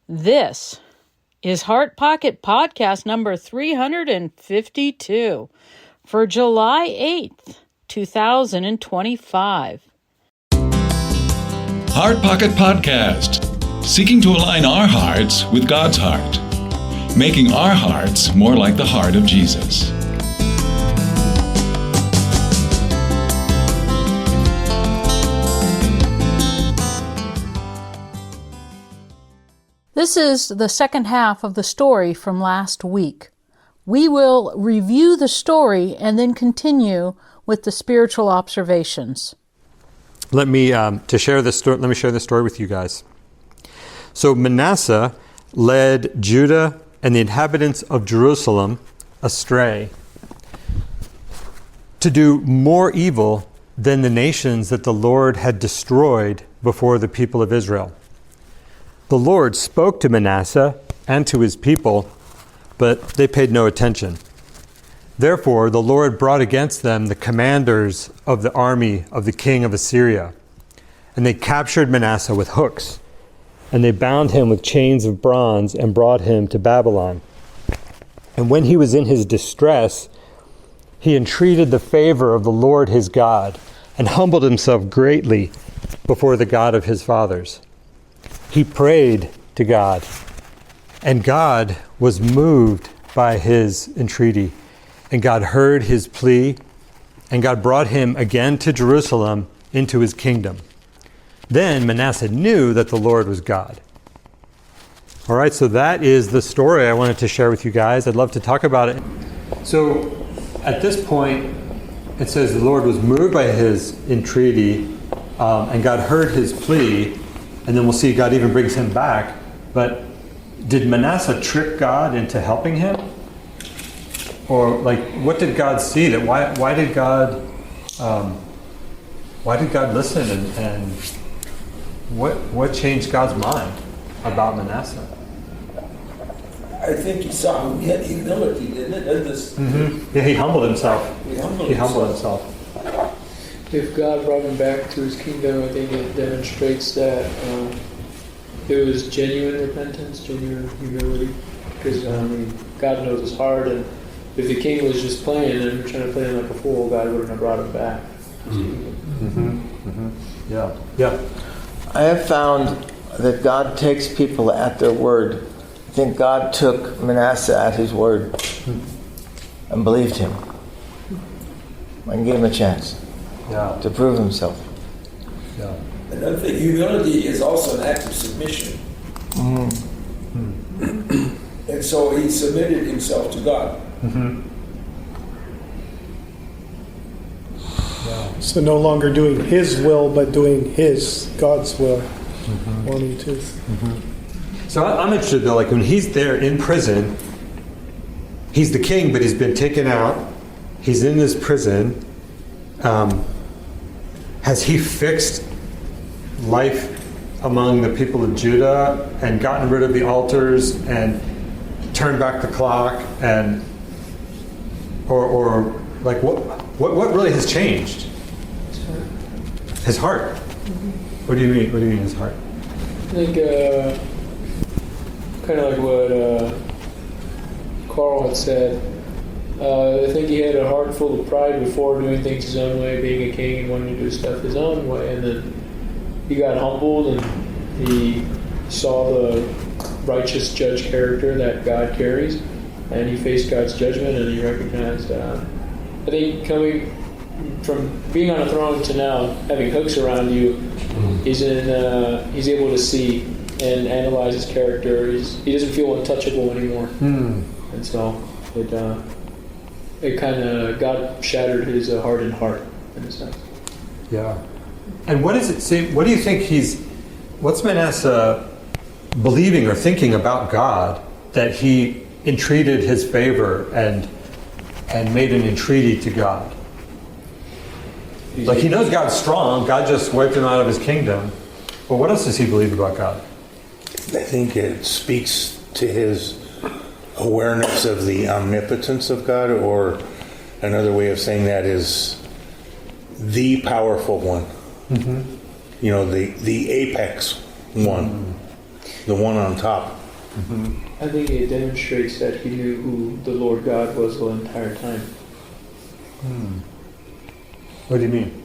This is Heart Pocket Podcast number 352 for July 8th, 2025. Heart Pocket Podcast, seeking to align our hearts with God's heart, making our hearts more like the heart of Jesus. This is the second half of the story from last week. We will review the story and then continue with the spiritual observations. Let me share this story with you guys. So Manasseh led Judah and the inhabitants of Jerusalem astray to do more evil than the nations that the Lord had destroyed before the people of Israel. The Lord spoke to Manasseh and to his people, but they paid no attention. Therefore, the Lord brought against them the commanders of the army of the king of Assyria, and they captured Manasseh with hooks, and they bound him with chains of bronze and brought him to Babylon. And when he was in his distress, he entreated the favor of the Lord his God, and humbled himself greatly before the God of his fathers. He prayed to God, and God was moved by his entreaty, and God heard his plea, and God brought him again to Jerusalem into his kingdom. Then Manasseh knew that the Lord was God. All right, so that is the story I wanted to share with you guys. I'd love to talk about it. So at this point, it says the Lord was moved by his entreaty, and God heard his plea. And then we'll see God even brings him back. But did Manasseh trick God into helping him? Or what did God see? That why did God listen? And what changed God's mind about Manasseh? I think he saw he had humility, didn't it? Yeah, he humbled himself. He humbled himself. If God brought him back to his kingdom, I think it demonstrates that it was genuine repentance, genuine humility. Because God knows his heart, and if the king was just playing and trying to play him like a fool, God wouldn't have brought him back. Yeah. I have found that God takes people at their word. I think God took Manasseh at his word and believed him and gave him a chance. To prove himself. Yeah. Another thing, humility is also an act of submission. And so he submitted himself to God. So no longer doing his will, but doing God's will. Wanting to. So I'm interested though, when he's there in prison, he's the king, but he's been taken out. He's in this prison. Has he fixed life among the people of Judah and gotten rid of the altars and turned back the clock what really has changed? His heart. What do you mean? What do you mean his heart? I think kind of like what Carl had said. I think he had a heart full of pride before doing things his own way, being a king and wanting to do stuff his own way. And then he got humbled and he saw the righteous judge character that God carries. And he faced God's judgment and he recognized, I think coming from being on a throne to now having hooks around you, he's able to see and analyze his character. He doesn't feel untouchable anymore. And so it kind of, God shattered his hardened heart in a sense. Yeah. And what does it say? What do you think what's Manasseh believing or thinking about God that he entreated his favor and made an entreaty to God? He knows God's strong. God just wiped him out of his kingdom. But what else does he believe about God? I think it speaks to his awareness of the omnipotence of God, or another way of saying that is the powerful one. The apex one. the one on top. I think it demonstrates that he knew who the Lord God was the entire time. What do you mean?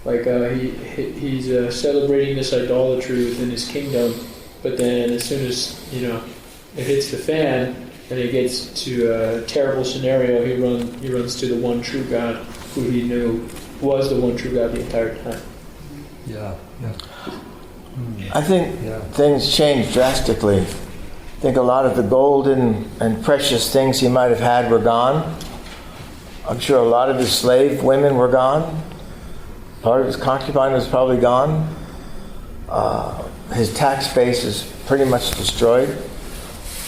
Like he's celebrating this idolatry within his kingdom, but then as soon as it hits the fan and it gets to a terrible scenario, he runs to the one true God, who he knew was the one true God the entire time. Yeah. I think things changed drastically. I think a lot of the golden and precious things he might have had were gone. I'm sure a lot of his slave women were gone. Part of his concubine was probably gone. His tax base is pretty much destroyed.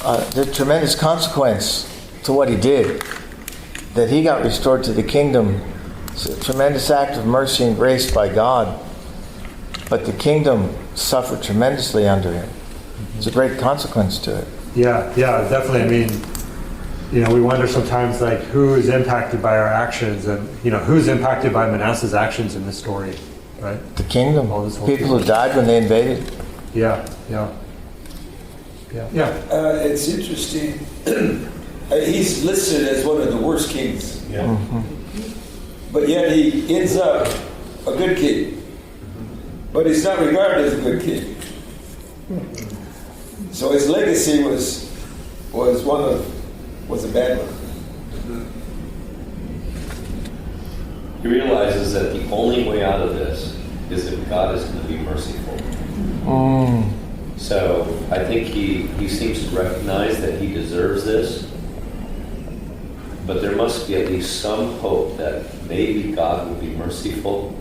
There's a tremendous consequence to what he did, that he got restored to the kingdom. It's a tremendous act of mercy and grace by God. But the kingdom suffered tremendously under him. There's a great consequence to it. Yeah, definitely. I mean, we wonder sometimes, like, who is impacted by our actions, and who's impacted by Manasseh's actions in this story, right? The kingdom. People who died when they invaded. Yeah. It's interesting. He's listed as one of the worst kings. Yeah. Mm-hmm. But yet he ends up a good king. But he's not regarded as a good king. So his legacy was a bad one. He realizes that the only way out of this is if God is going to be merciful. So I think he seems to recognize that he deserves this, but there must be at least some hope that maybe God will be merciful,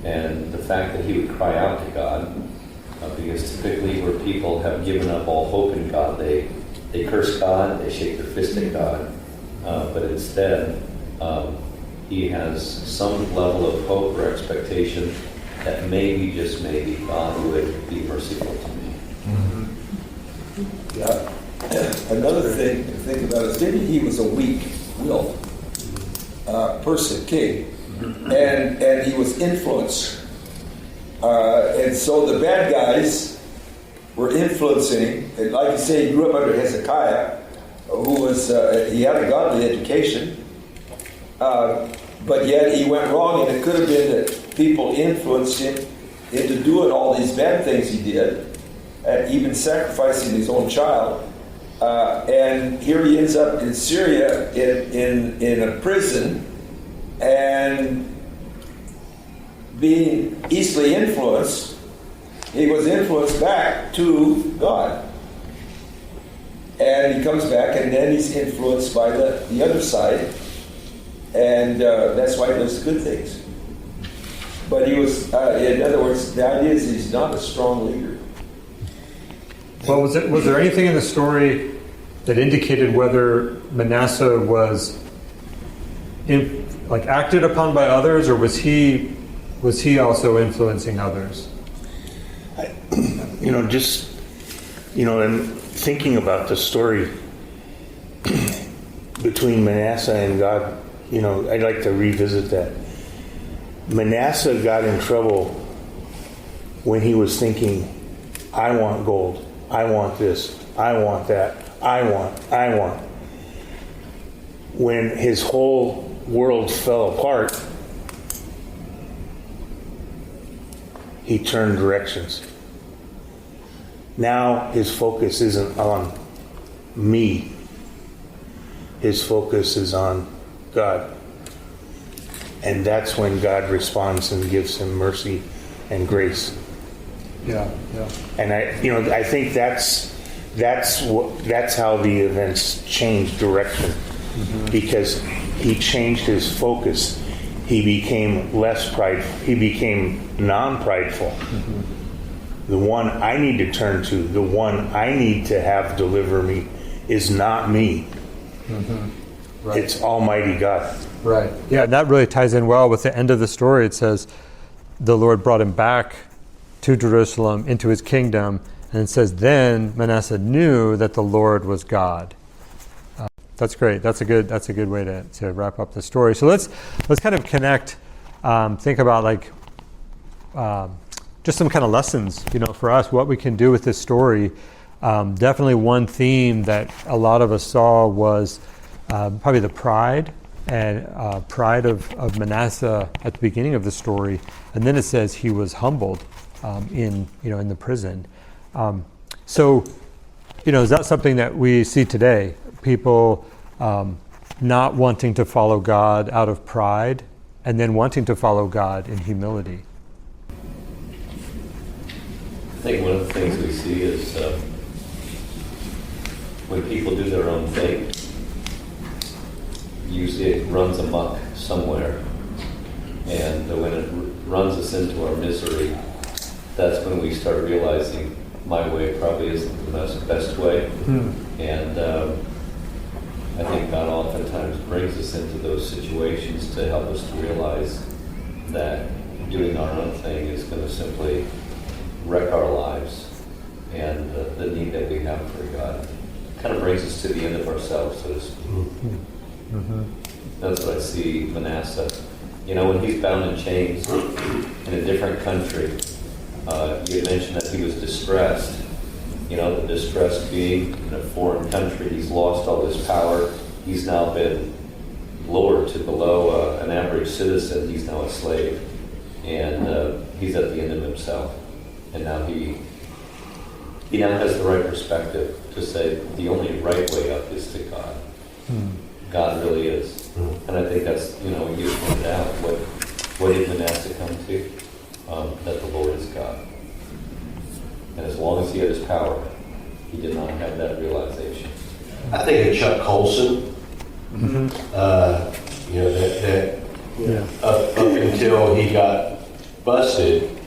and the fact that he would cry out to God, because typically where people have given up all hope in God, they curse God, they shake their fist at God, but instead he has some level of hope or expectation that maybe, just maybe, God would be merciful to me. Yeah. Another thing to think about is maybe he was a weak-willed person, king, and he was influenced, and so the bad guys were influencing him. And like you say, he grew up under Hezekiah, who was he had a godly education, but yet he went wrong, and it could have been that people influenced him into doing all these bad things he did, and even sacrificing his own child. And here he ends up in Syria in a prison, and being easily influenced, he was influenced back to God. And he comes back, and then he's influenced by the other side, and that's why he does good things. But he was, in other words, the idea is he's not a strong leader. Well, was there anything in the story that indicated whether Manasseh was acted upon by others, or was he also influencing others? And thinking about the story between Manasseh and God, I'd like to revisit that. Manasseh got in trouble when he was thinking, I want gold, I want this, I want that, I want. When his whole world fell apart, he turned directions. Now his focus isn't on me. His focus is on God. And that's when God responds and gives him mercy and grace. Yeah. And I think that's how the events changed direction, because he changed his focus. He became less prideful. He became non-prideful. The one I need to turn to, the one I need to have deliver me, is not me. Right. It's Almighty God. Right. Yeah, and that really ties in well with the end of the story. It says the Lord brought him back to Jerusalem into his kingdom, and it says then Manasseh knew that the Lord was God. That's great. That's a good way to wrap up the story. So let's kind of connect. Think about just some kind of lessons, for us, what we can do with this story. Definitely one theme that a lot of us saw was probably the pride of Manasseh at the beginning of the story, and then it says he was humbled in the prison. So, is that something that we see today? People not wanting to follow God out of pride, and then wanting to follow God in humility. I think one of the things we see is when people do their own thing, usually it runs amok somewhere. And when it runs us into our misery, that's when we start realizing my way probably isn't the best way. And I think God oftentimes brings us into those situations to help us to realize that doing our own thing is going to simply wreck our lives, and the need that we have for God kind of brings us to the end of ourselves, so to speak. That's what I see Manasseh. When he's bound in chains in a different country, you had mentioned that he was distressed. The distress being in a foreign country, he's lost all his power. He's now been lowered to below an average citizen. He's now a slave, and he's at the end of himself. And now he now has the right perspective to say the only right way up is to God. God really is. And I think that's, you pointed out, what did Manasseh come to? That the Lord is God. And as long as he had his power, he did not have that realization. I think of Chuck Colson, up until he got busted,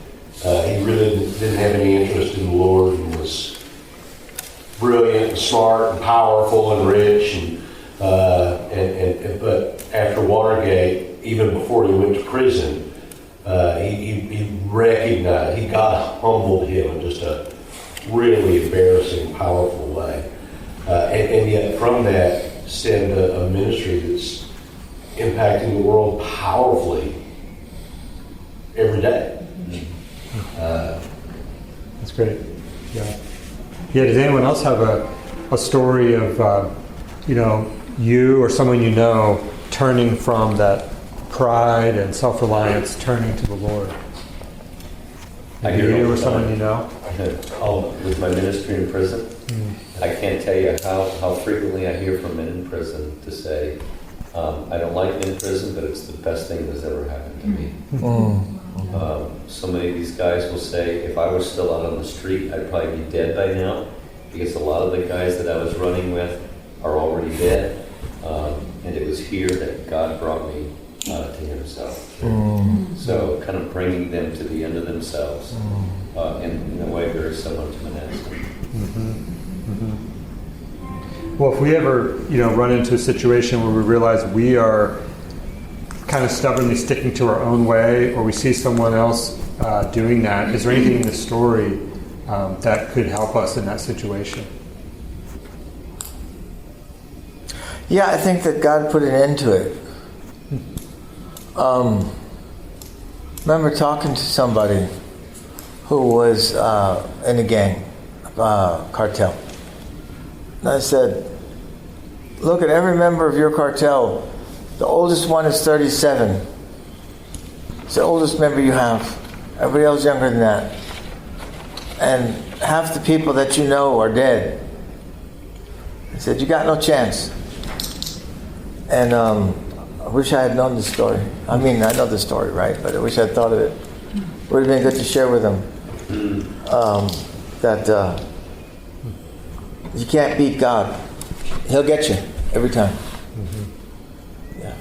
he really didn't have any interest in the Lord, and was brilliant and smart and powerful and rich, but after Watergate, even before he went to prison, he recognized, God humbled him in just a really embarrassing, powerful way, and yet from that stemmed a ministry that's impacting the world powerfully every day. That's great. Yeah. Does anyone else have a story of you or someone turning from that pride and self-reliance, turning to the Lord? You or someone you know? With my ministry in prison, I can't tell you how frequently I hear from men in prison to say, I don't like being in prison, but it's the best thing that's ever happened to me. So many of these guys will say, if I was still out on the street, I'd probably be dead by now, because a lot of the guys that I was running with are already dead. And it was here that God brought me to himself. So kind of bringing them to the end of themselves, in a way very similar to Manasseh. Well, if we ever, run into a situation where we realize we are kind of stubbornly sticking to our own way, or we see someone else doing that, is there anything in the story that could help us in that situation? Yeah, I think that God put an end to it. Remember talking to somebody who was in a gang, cartel. And I said, look at every member of your cartel. The oldest one is 37. It's the oldest member you have. Everybody else younger than that. And half the people that you know are dead. I said, you got no chance. And I wish I had known this story. I mean, I know the story, right? But I wish I'd thought of it. Would have been good to share with them. That you can't beat God. He'll get you every time. Yeah.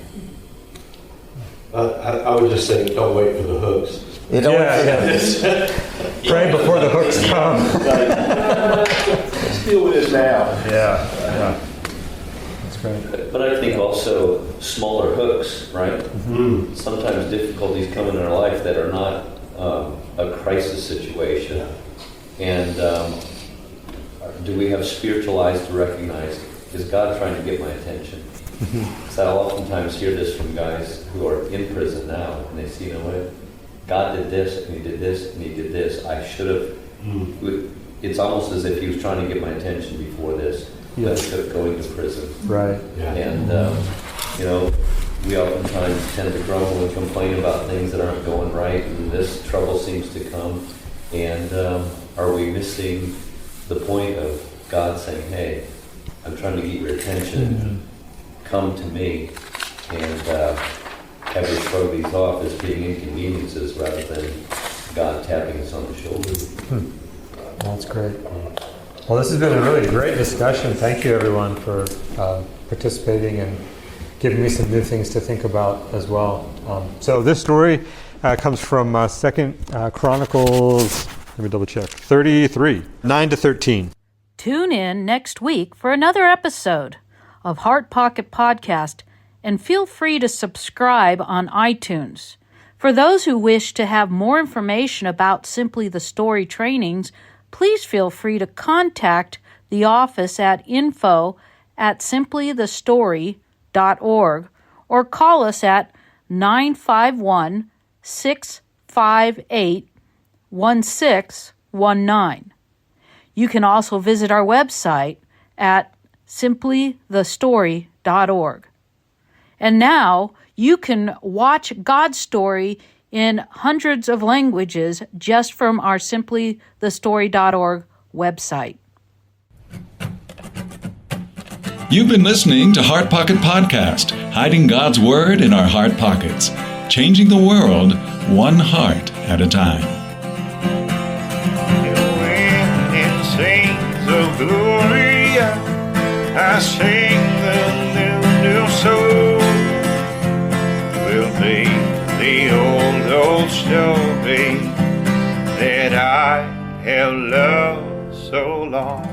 I would just say, don't wait for the hooks. You don't wait for the hooks. Pray before the hooks come. Let's deal with this now. Yeah. That's great. But I think also smaller hooks, right? Sometimes difficulties come in our life that are not a crisis situation. And do we have spiritual eyes to recognize, is God trying to get my attention? Because I'll oftentimes hear this from guys who are in prison now, and they see no way. God did this, and he did this, and he did this. I should have. It's almost as if he was trying to get my attention before this. Instead of going to prison. Right. Yeah. And, you know, we oftentimes tend to grumble and complain about things that aren't going right, and this trouble seems to come. And are we missing the point of God saying, hey, I'm trying to get your attention, come to me, and have us throw these off as being inconveniences rather than God tapping us on the shoulder. That's great. Well, this has been a really great discussion. Thank you, everyone, for participating and giving me some new things to think about as well. So this story comes from 2 Chronicles, let me double check, 33, 9-13. Tune in next week for another episode of Heart Pocket Podcast, and feel free to subscribe on iTunes. For those who wish to have more information about Simply the Story trainings, please feel free to contact the office at info@simplythestory.org or call us at 951-658-1619. You can also visit our website at simplythestory.org. And now you can watch God's story in hundreds of languages just from our simplythestory.org website. You've been listening to Heart Pocket Podcast, hiding God's Word in our heart pockets, changing the world one heart at a time. When it sings of glory, I sing the new soul. Will be the old story that I have loved so long.